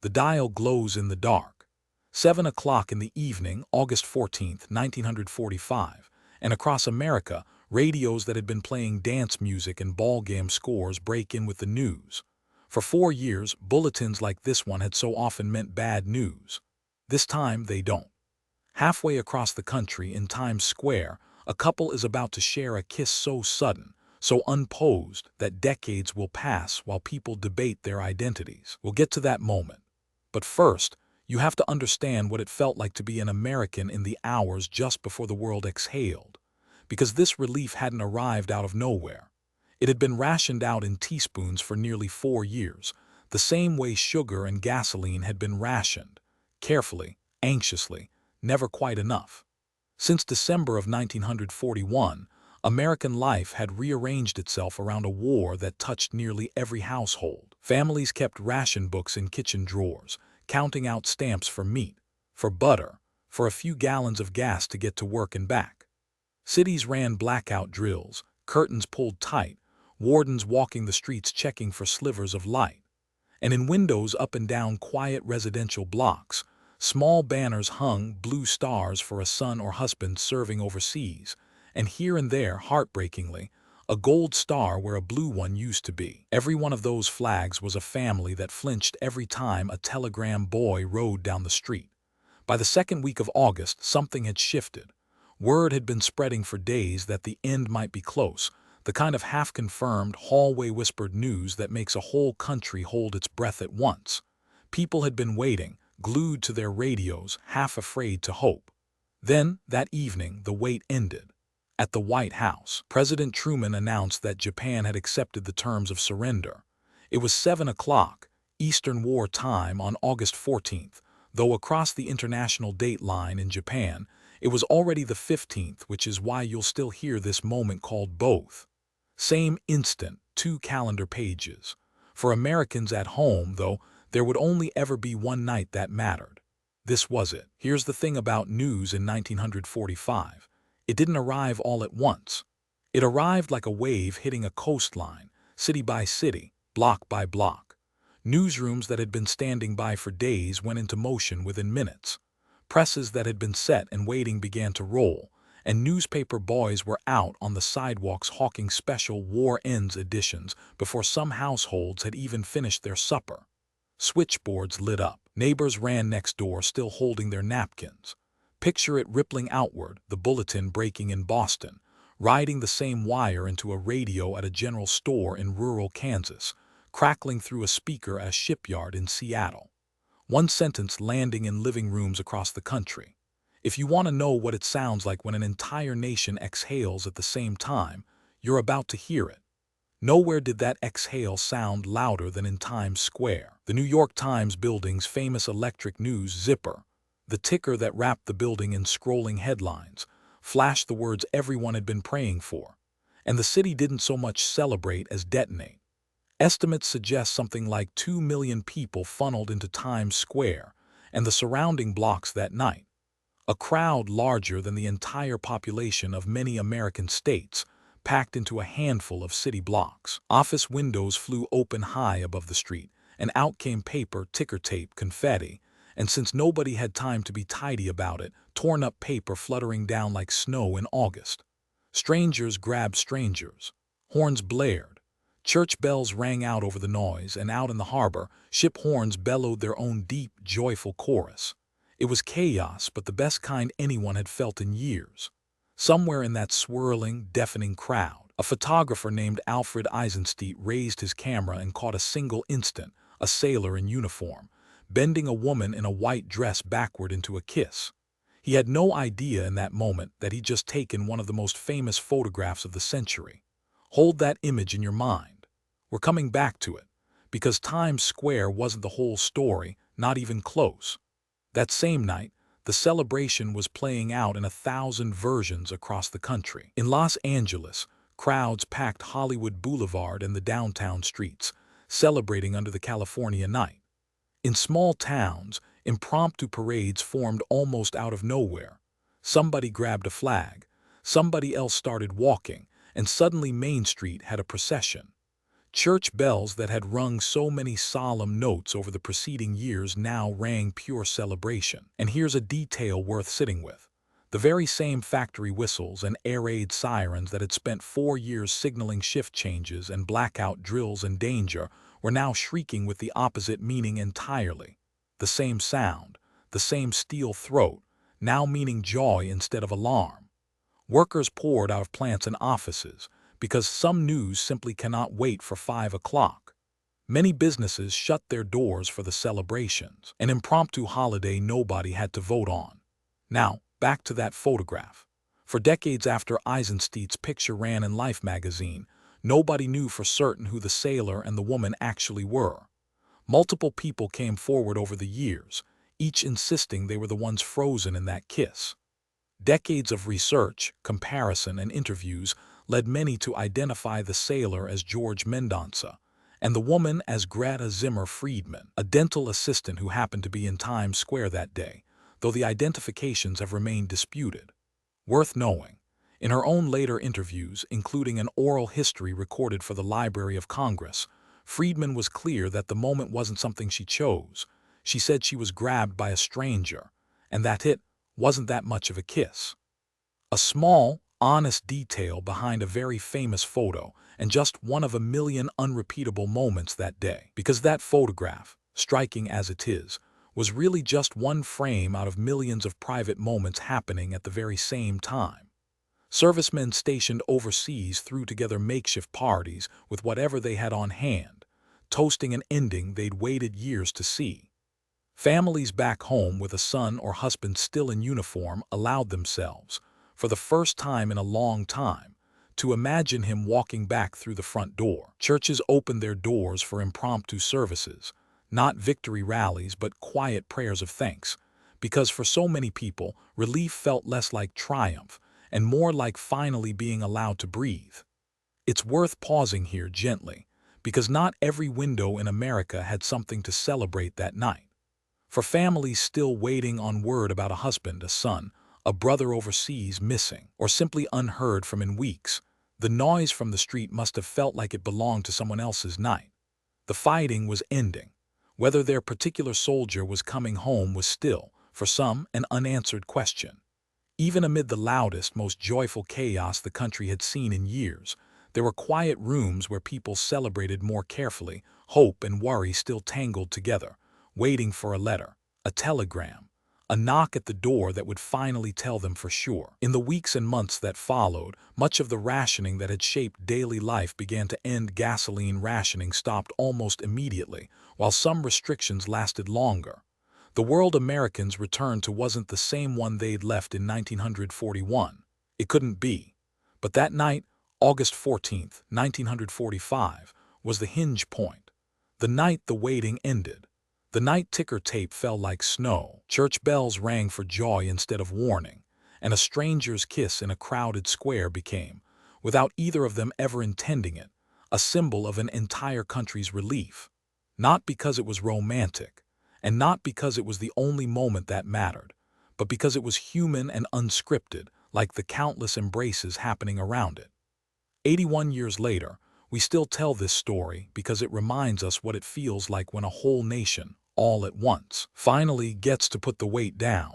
The dial glows in the dark. 7 o'clock in the evening, August 14th, 1945, and across America, radios that had been playing dance music and ballgame scores break in with the news. For 4 years, bulletins like this one had so often meant bad news. This time, they don't. Halfway across the country, in Times Square, a couple is about to share a kiss so sudden, so unposed, that decades will pass while people debate their identities. We'll get to that moment. But first, you have to understand what it felt like to be an American in the hours just before the world exhaled. Because this relief hadn't arrived out of nowhere. It had been rationed out in teaspoons for nearly 4 years, the same way sugar and gasoline had been rationed, carefully, anxiously, never quite enough. Since December of 1941, American life had rearranged itself around a war that touched nearly every household. Families kept ration books in kitchen drawers, counting out stamps for meat, for butter, for a few gallons of gas to get to work and back. Cities ran blackout drills, curtains pulled tight, wardens walking the streets checking for slivers of light. And in windows up and down quiet residential blocks, small banners hung, blue stars for a son or husband serving overseas, and here and there, heartbreakingly, a gold star where a blue one used to be. Every one of those flags was a family that flinched every time a telegram boy rode down the street. By the second week of August, something had shifted. Word had been spreading for days that the end might be close, the kind of half-confirmed, hallway-whispered news that makes a whole country hold its breath at once. People had been waiting, glued to their radios, half afraid to hope. Then, that evening, the wait ended. At the White House, President Truman announced that Japan had accepted the terms of surrender. It was 7 o'clock, Eastern War time on August 14th, though across the international date line in Japan, it was already the 15th, which is why you'll still hear this moment called both. Same instant, 2 calendar pages. For Americans at home, though, there would only ever be one night that mattered. This was it. Here's the thing about news in 1945. It didn't arrive all at once. It arrived like a wave hitting a coastline, city by city, block by block. Newsrooms that had been standing by for days went into motion within minutes. Presses that had been set and waiting began to roll, and newspaper boys were out on the sidewalks hawking special War Ends editions before some households had even finished their supper. Switchboards lit up. Neighbors ran next door still holding their napkins. Picture it rippling outward, the bulletin breaking in Boston, riding the same wire into a radio at a general store in rural Kansas, crackling through a speaker at a shipyard in Seattle. One sentence landing in living rooms across the country. If you want to know what it sounds like when an entire nation exhales at the same time, you're about to hear it. Nowhere did that exhale sound louder than in Times Square. The New York Times building's famous electric news zipper, the ticker that wrapped the building in scrolling headlines, flashed the words everyone had been praying for. And the city didn't so much celebrate as detonate. Estimates suggest something like 2 million people funneled into Times Square and the surrounding blocks that night. A crowd larger than the entire population of many American states, packed into a handful of city blocks. Office windows flew open high above the street, and out came paper, ticker tape, confetti, and since nobody had time to be tidy about it, torn-up paper fluttering down like snow in August. Strangers grabbed strangers. Horns blared. Church bells rang out over the noise, and out in the harbor, ship horns bellowed their own deep, joyful chorus. It was chaos, but the best kind anyone had felt in years. Somewhere in that swirling, deafening crowd, a photographer named Alfred Eisenstein raised his camera and caught a single instant, a sailor in uniform, bending a woman in a white dress backward into a kiss. He had no idea in that moment that he'd just taken one of the most famous photographs of the century. Hold that image in your mind. We're coming back to it, because Times Square wasn't the whole story, not even close. That same night, the celebration was playing out in 1,000 versions across the country. In Los Angeles, crowds packed Hollywood Boulevard and the downtown streets, celebrating under the California night. In small towns, impromptu parades formed almost out of nowhere. Somebody grabbed a flag, somebody else started walking, and suddenly Main Street had a procession. Church bells that had rung so many solemn notes over the preceding years now rang pure celebration. And here's a detail worth sitting with. The very same factory whistles and air raid sirens that had spent 4 years signaling shift changes and blackout drills and danger were now shrieking with the opposite meaning entirely. The same sound, the same steel throat, now meaning joy instead of alarm. Workers poured out of plants and offices because some news simply cannot wait for 5 o'clock. Many businesses shut their doors for the celebrations, an impromptu holiday nobody had to vote on. Now, back to that photograph. For decades after Eisenstein's picture ran in Life magazine, nobody knew for certain who the sailor and the woman actually were. Multiple people came forward over the years, each insisting they were the ones frozen in that kiss. Decades of research, comparison, and interviews led many to identify the sailor as George Mendonça and the woman as Greta Zimmer Friedman, a dental assistant who happened to be in Times Square that day, though the identifications have remained disputed. Worth knowing, in her own later interviews, including an oral history recorded for the Library of Congress, Friedman was clear that the moment wasn't something she chose. She said she was grabbed by a stranger, and that it wasn't that much of a kiss. A small, honest detail behind a very famous photo, and just one of a million unrepeatable moments that day. Because that photograph, striking as it is, was really just one frame out of millions of private moments happening at the very same time. Servicemen stationed overseas threw together makeshift parties with whatever they had on hand, toasting an ending they'd waited years to see. Families back home with a son or husband still in uniform allowed themselves, for the first time in a long time, to imagine him walking back through the front door. Churches opened their doors for impromptu services, not victory rallies but quiet prayers of thanks, because for so many people, relief felt less like triumph and more like finally being allowed to breathe. It's worth pausing here gently, because not every window in America had something to celebrate that night. For families still waiting on word about a husband, a son, a brother overseas missing, or simply unheard from in weeks, the noise from the street must have felt like it belonged to someone else's night. The fighting was ending. Whether their particular soldier was coming home was still, for some, an unanswered question. Even amid the loudest, most joyful chaos the country had seen in years, there were quiet rooms where people celebrated more carefully, hope and worry still tangled together, waiting for a letter, a telegram, a knock at the door that would finally tell them for sure. In the weeks and months that followed, much of the rationing that had shaped daily life began to end. Gasoline rationing stopped almost immediately, while some restrictions lasted longer. The world Americans returned to wasn't the same one they'd left in 1941. It couldn't be. But that night, August 14th, 1945, was the hinge point. The night the waiting ended. The night ticker tape fell like snow. Church bells rang for joy instead of warning, and a stranger's kiss in a crowded square became, without either of them ever intending it, a symbol of an entire country's relief. Not because it was romantic, and not because it was the only moment that mattered, but because it was human and unscripted, like the countless embraces happening around it. 81 years later, we still tell this story because it reminds us what it feels like when a whole nation, all at once, finally gets to put the weight down.